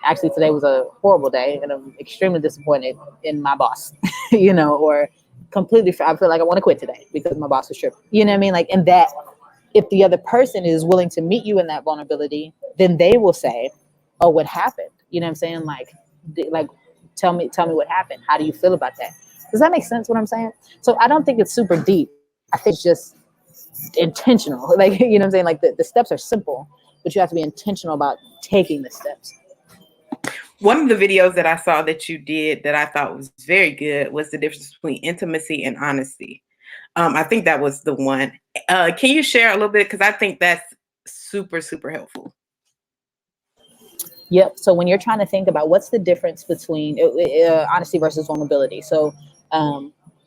A: actually, today was a horrible day and I'm extremely disappointed in my boss, or completely, I feel like I want to quit today because my boss was tripping. You know what I mean? Like, and that, if the other person is willing to meet you in that vulnerability, then they will say, "Oh, what happened?" You know what I'm saying? Like, tell me what happened. How do you feel about that? Does that make sense what I'm saying? So I don't think it's super deep. I think it's just intentional. Like, you know what I'm saying? Like, the steps are simple, but you have to be intentional about taking the steps.
B: One of the videos that I saw that you did that I thought was very good was the difference between intimacy and honesty. I think that was the one. Can you share a little bit? Because I think that's super, super helpful.
A: Yep. So when you're trying to think about what's the difference between honesty versus vulnerability, so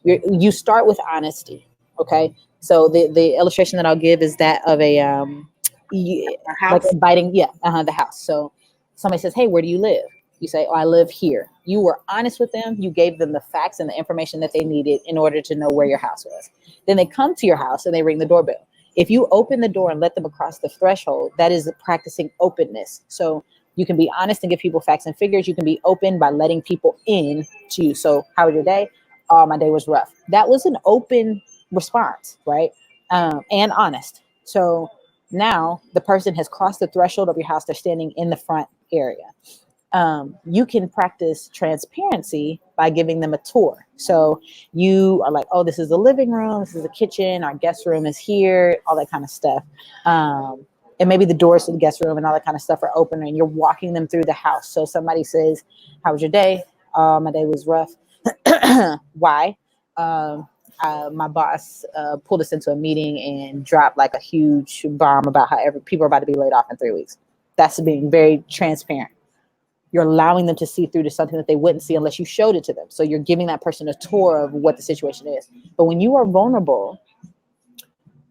A: you start with honesty. Okay. So the illustration that I'll give is that of like
B: House.
A: inviting, yeah, the house. So somebody says, "Hey, where do you live?" You say, "Oh, I live here." You were honest with them. You gave them the facts and the information that they needed in order to know where your house was. Then they come to your house and they ring the doorbell. If you open the door and let them across the threshold, that is practicing openness. So you can be honest and give people facts and figures. You can be open by letting people in to you. So, "How was your day?" "Oh, my day was rough." That was an open response, right? And honest. So now the person has crossed the threshold of your house. They're standing in the front area. You can practice transparency by giving them a tour. So you are like, "Oh, this is the living room. This is the kitchen. Our guest room is here," all that kind of stuff. And maybe the doors to the guest room and all that kind of stuff are open, and you're walking them through the house. So somebody says, "How was your day?" "My day was rough." "Why?" My boss pulled us into a meeting and dropped like a huge bomb about how people are about to be laid off in 3 weeks. That's being very transparent. You're allowing them to see through to something that they wouldn't see unless you showed it to them. So you're giving that person a tour of what the situation is. But when you are vulnerable,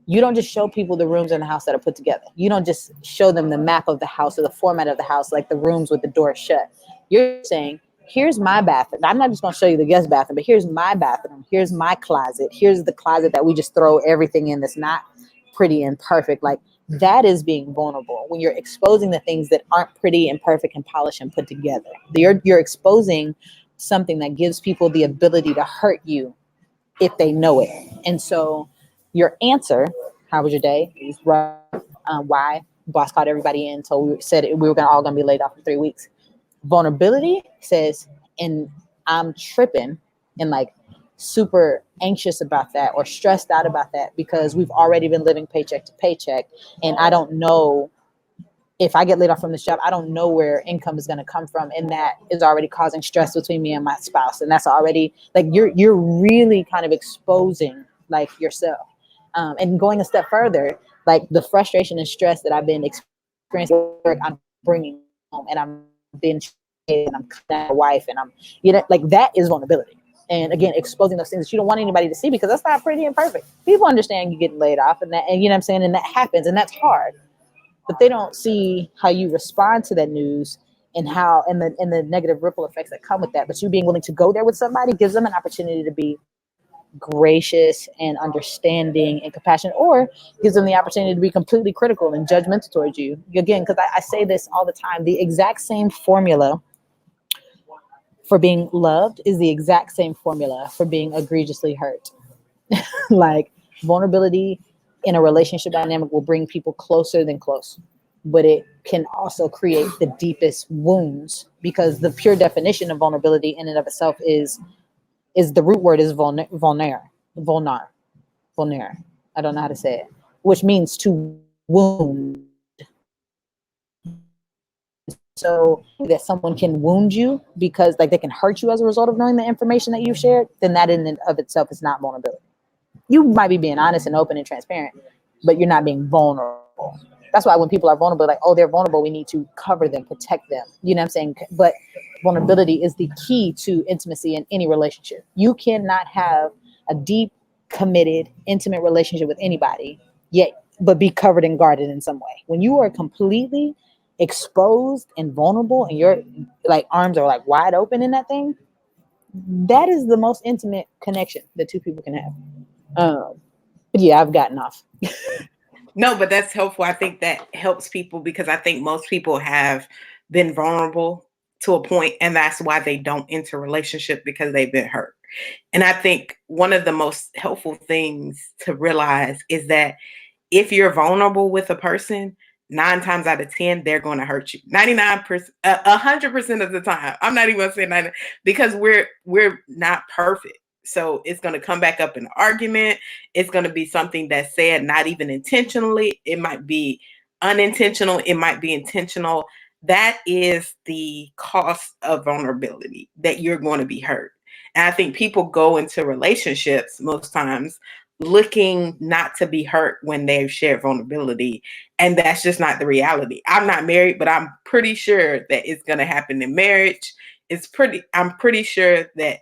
A: you don't just show people the rooms in the house that are put together. You don't just show them the map of the house or the format of the house, like the rooms with the door shut. You're saying, here's my bathroom. I'm not just going to show you the guest bathroom, but here's my bathroom. Here's my closet. Here's the closet that we just throw everything in that's not pretty and perfect. Like, that is being vulnerable when you're exposing the things that aren't pretty and perfect and polished and put together. You're exposing something that gives people the ability to hurt you if they know it. And so your answer, how was your day? It was rough. Why? Boss called everybody in, so we said we were all gonna be laid off for 3 weeks. Vulnerability says, and I'm tripping and like super anxious about that or stressed out about that because we've already been living paycheck to paycheck, and I don't know if I get laid off from this job, I don't know where income is going to come from, and that is already causing stress between me and my spouse, and that's already like you're really kind of exposing like yourself, and going a step further, like the frustration and stress that I've been experiencing at work, I'm bringing home, and I'm being and I'm cutting my wife, and I'm like that is vulnerability. And again, exposing those things that you don't want anybody to see because that's not pretty and perfect. People understand you getting laid off, and that, and you know what I'm saying, and that happens, and that's hard, but they don't see how you respond to that news and how and the negative ripple effects that come with that. But you being willing to go there with somebody gives them an opportunity to be gracious and understanding and compassionate, or gives them the opportunity to be completely critical and judgmental towards you. Again, because I say this all the time, the exact same formula for being loved is the exact same formula for being egregiously hurt. Like, vulnerability in a relationship dynamic will bring people closer than close, but it can also create the deepest wounds, because the pure definition of vulnerability in and of itself is the root word is vulner. I don't know how to say it, which means to wound. So that someone can wound you because like they can hurt you as a result of knowing the information that you've shared, then that in and of itself is not vulnerability. You might be being honest and open and transparent, but you're not being vulnerable. That's why when people are vulnerable, like, oh, they're vulnerable, we need to cover them, protect them. You know what I'm saying? But vulnerability is the key to intimacy in any relationship. You cannot have a deep, committed, intimate relationship with anybody, yet but be covered and guarded in some way. When you are completely exposed and vulnerable and your like arms are like wide open in that thing, that is the most intimate connection that two people can have. But yeah, I've gotten off.
B: No, but that's helpful. I think that helps people because I think most people have been vulnerable to a point, and that's why they don't enter a relationship, because they've been hurt. And I think one of the most helpful things to realize is that if you're vulnerable with a person, 9 times out of 10, they're going to hurt you. 99%, 100% of the time. I'm not even going to say 90, because we're not perfect. So it's going to come back up in an argument. It's going to be something that's said not even intentionally. It might be unintentional. It might be intentional. That is the cost of vulnerability, that you're going to be hurt. And I think people go into relationships most times looking not to be hurt when they've shared vulnerability. And that's just not the reality. I'm not married, but I'm pretty sure that it's going to happen in marriage. I'm pretty sure that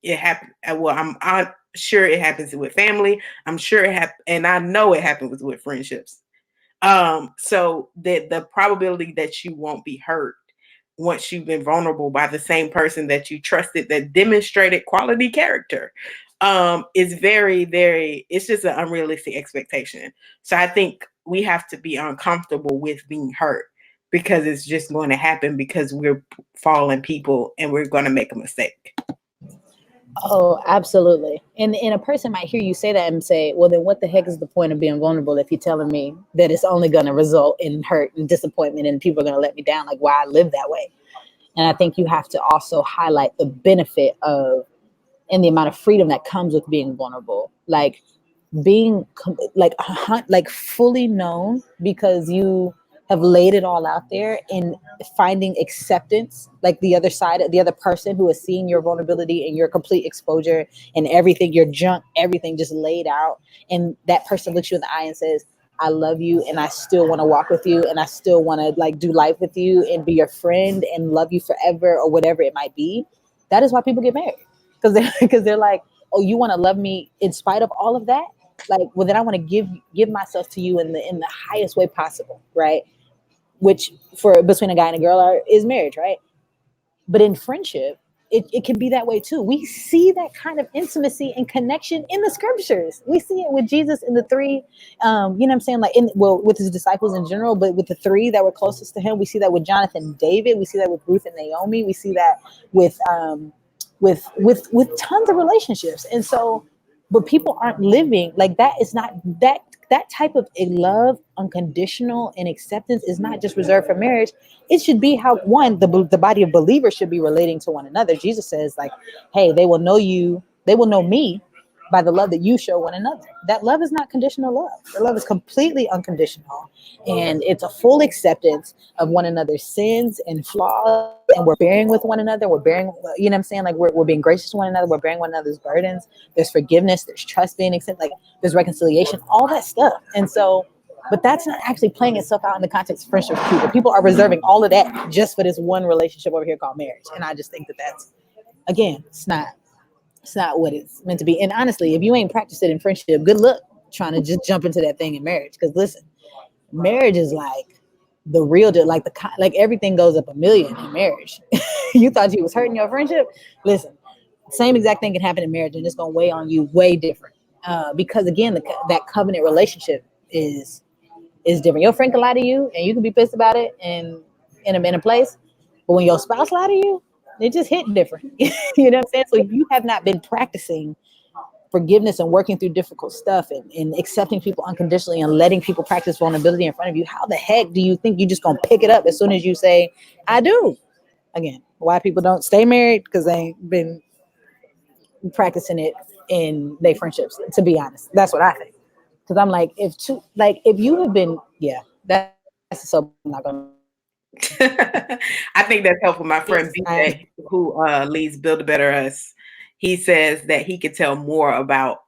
B: it happened. Well, I'm sure it happens with family. I'm sure it happens. And I know it happens with friendships. So the probability that you won't be hurt once you've been vulnerable by the same person that you trusted, that demonstrated quality character, is very, very, it's just an unrealistic expectation. So I think we have to be uncomfortable with being hurt, because it's just going to happen, because we're fallen people and we're going to make a mistake.
A: Oh, absolutely. And a person might hear you say that and say, well, then what the heck is the point of being vulnerable if you're telling me that it's only going to result in hurt and disappointment and people are going to let me down? Like, why I live that way? And I think you have to also highlight the benefit of and the amount of freedom that comes with being vulnerable. Like being like fully known because you have laid it all out there, and finding acceptance, like the other side, the other person who is seeing your vulnerability and your complete exposure and everything, your junk, everything just laid out, and that person looks you in the eye and says, I love you and I still want to walk with you and I still want to like do life with you and be your friend and love you forever, or whatever it might be. That is why people get married, because they're like, oh, you want to love me in spite of all of that? Like, well, then I want to give myself to you in the highest way possible, right? Which for between a guy and a girl is marriage, right? But in friendship, it can be that way too. We see that kind of intimacy and connection in the scriptures. We see it with Jesus in the three, you know what I'm saying? Like with his disciples in general, but with the three that were closest to him, we see that with Jonathan and David. We see that with Ruth and Naomi. We see that with, with tons of relationships. And so, but people aren't living like that. Is not that type of a love, unconditional and acceptance is not just reserved for marriage. It should be how the body of believers should be relating to one another. Jesus says like, hey, they will know you, they will know me by the love that you show one another. That love is not conditional love. The love is completely unconditional. And it's a full acceptance of one another's sins and flaws. And we're bearing with one another. We're bearing, you know what I'm saying? Like we're being gracious to one another. We're bearing one another's burdens. There's forgiveness. There's trust being accepted. Like there's reconciliation, all that stuff. And so, but that's not actually playing itself out in the context of friendship with people. People are reserving all of that just for this one relationship over here called marriage. And I just think that that's, again, it's not what it's meant to be. And honestly, if you ain't practiced it in friendship, good luck trying to just jump into that thing in marriage. Because listen, marriage is like the real deal. Like everything goes up a million in marriage. You thought you was hurting your friendship. Listen, same exact thing can happen in marriage, and it's gonna weigh on you way different. Because again, that covenant relationship is different. Your friend can lie to you, and you can be pissed about it, and in a place. But when your spouse lie to you, it just hit different. You know what I'm saying? So if you have not been practicing forgiveness and working through difficult stuff and accepting people unconditionally and letting people practice vulnerability in front of you, how the heck do you think you just gonna pick it up as soon as you say, I do? Again, why people don't stay married? Because they ain't been practicing it in their friendships, to be honest. That's what I think. Because I'm like, if you have been, yeah, that's so I'm not gonna.
B: I think that's helpful. My friend BJ, who leads Build a Better Us, he says that he could tell more about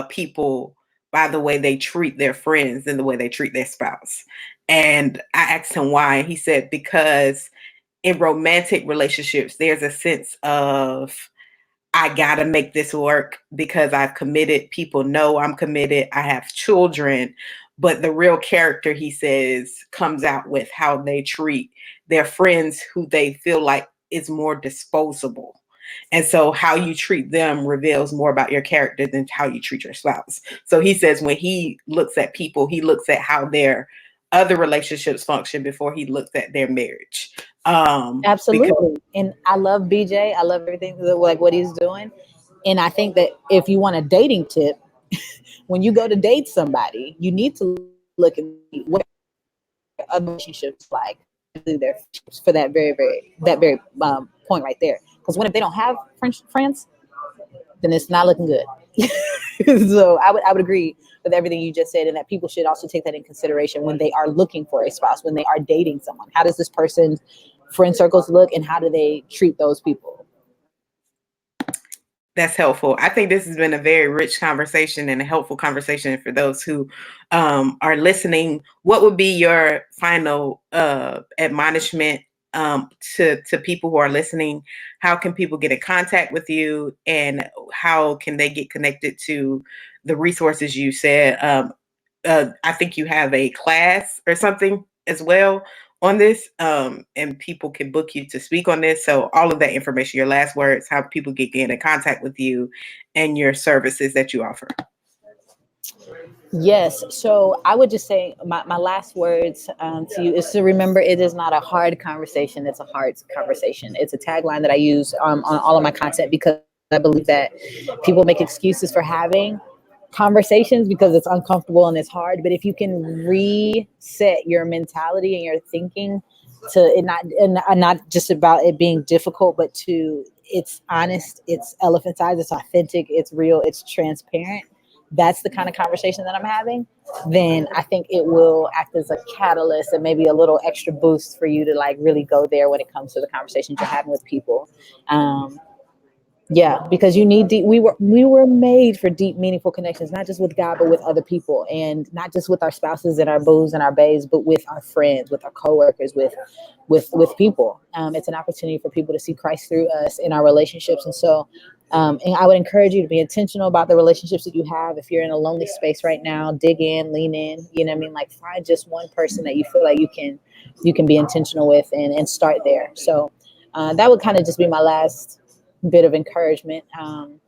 B: people by the way they treat their friends than the way they treat their spouse. And I asked him why. He said, because in romantic relationships, there's a sense of, I gotta make this work because I've committed. People know I'm committed. I have children. But the real character, he says, comes out with how they treat their friends who they feel like is more disposable. And so how you treat them reveals more about your character than how you treat your spouse. So he says when he looks at people, he looks at how their other relationships function before he looks at their marriage.
A: Absolutely. And I love BJ. I love everything like what he's doing. And I think that if you want a dating tip, when you go to date somebody, you need to look at what other relationships like their for that very point right there. Because when if they don't have friends, then it's not looking good. So I would agree with everything you just said, and that people should also take that in consideration when they are looking for a spouse, when they are dating someone. How does this person's friend circles look, and how do they treat those people?
B: That's helpful. I think this has been a very rich conversation and a helpful conversation for those who are listening. What would be your final admonishment to people who are listening? How can people get in contact with you, and how can they get connected to the resources you said? I think you have a class or something as well on this, and people can book you to speak on this. So all of that information, your last words, how people get in contact with you, and your services that you offer.
A: Yes. So I would just say my last words to you is to remember it is not a hard conversation. It's a hard conversation. It's a tagline that I use on all of my content because I believe that people make excuses for having conversations because it's uncomfortable and it's hard. But if you can reset your mentality and your thinking to it not just about it being difficult, but to it's honest, it's elephant size, it's authentic, it's real, it's transparent. That's the kind of conversation that I'm having, then I think it will act as a catalyst and maybe a little extra boost for you to like really go there when it comes to the conversations you're having with people. Yeah, because you need deep. We were made for deep, meaningful connections, not just with God, but with other people, and not just with our spouses and our boos and our babes, but with our friends, with our coworkers, with people. It's an opportunity for people to see Christ through us in our relationships, and so. And I would encourage you to be intentional about the relationships that you have. If you're in a lonely space right now, dig in, lean in. You know what I mean? Like find just one person that you feel like you can be intentional with and start there. So that would kind of just be my last bit of encouragement.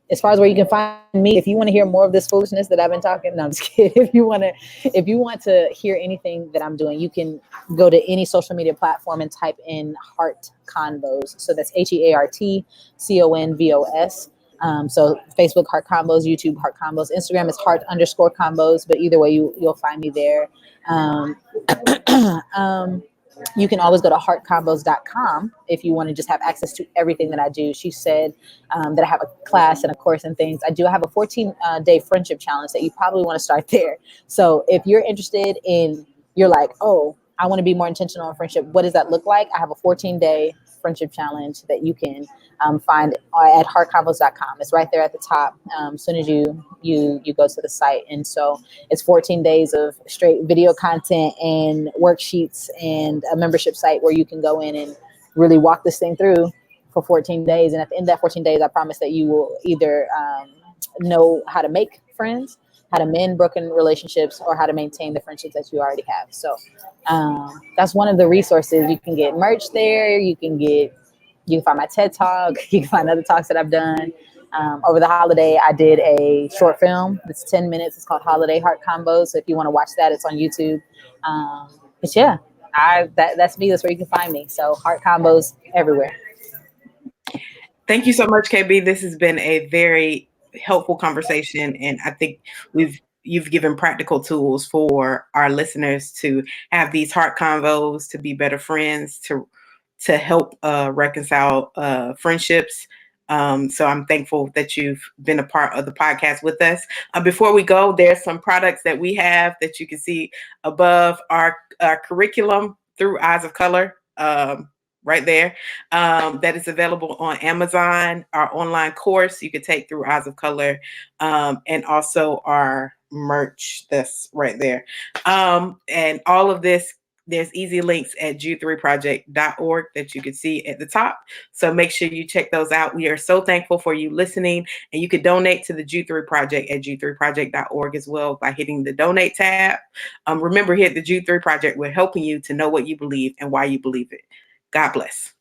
A: As far as where you can find me, if you want to hear more of this foolishness that I've been talking, no, I'm just kidding. If you want to hear anything that I'm doing, you can go to any social media platform and type in Heart Convos. So that's HeartConvos. So Facebook Heart Combos, YouTube Heart Combos, Instagram is Heart_Combos. But either way, you'll find me there. Um, you can always go to heartcombos.com if you want to just have access to everything that I do. She said that I have a class and a course and things. I do have a 14-day friendship challenge that you probably want to start there. So if you're interested in, you're like, oh, I want to be more intentional in friendship. What does that look like? I have a 14-day friendship challenge that you can find at heartcombos.com. It's right there at the top. As soon as you go to the site, and so it's 14 days of straight video content and worksheets and a membership site where you can go in and really walk this thing through for 14 days. And at the end of that 14 days, I promise that you will either know how to make friends, how to mend broken relationships, or how to maintain the friendships that you already have. So that's one of the resources. You can get merch there. You can find my TED Talk. You can find other talks that I've done. Over the holiday, I did a short film. It's 10 minutes. It's called Holiday Heart Combos. So if you want to watch that, it's on YouTube. But yeah, that's me. That's where you can find me. So Heart Combos everywhere.
B: Thank you so much, KB. This has been a very helpful conversation, and I think you've given practical tools for our listeners to have these heart convos, to be better friends, to help reconcile friendships. So I'm thankful that you've been a part of the podcast with us. Before we go, there's some products that we have that you can see above our curriculum through Eyes of Color. Right there, that is available on Amazon. Our online course you could take through Eyes of Color, and also our merch that's right there. And all of this, there's easy links at Jude3project.org that you can see at the top. So make sure you check those out. We are so thankful for you listening, and you can donate to the Jude 3 Project at Jude3project.org as well by hitting the donate tab. Remember, here at the Jude 3 Project, we're helping you to know what you believe and why you believe it. God bless.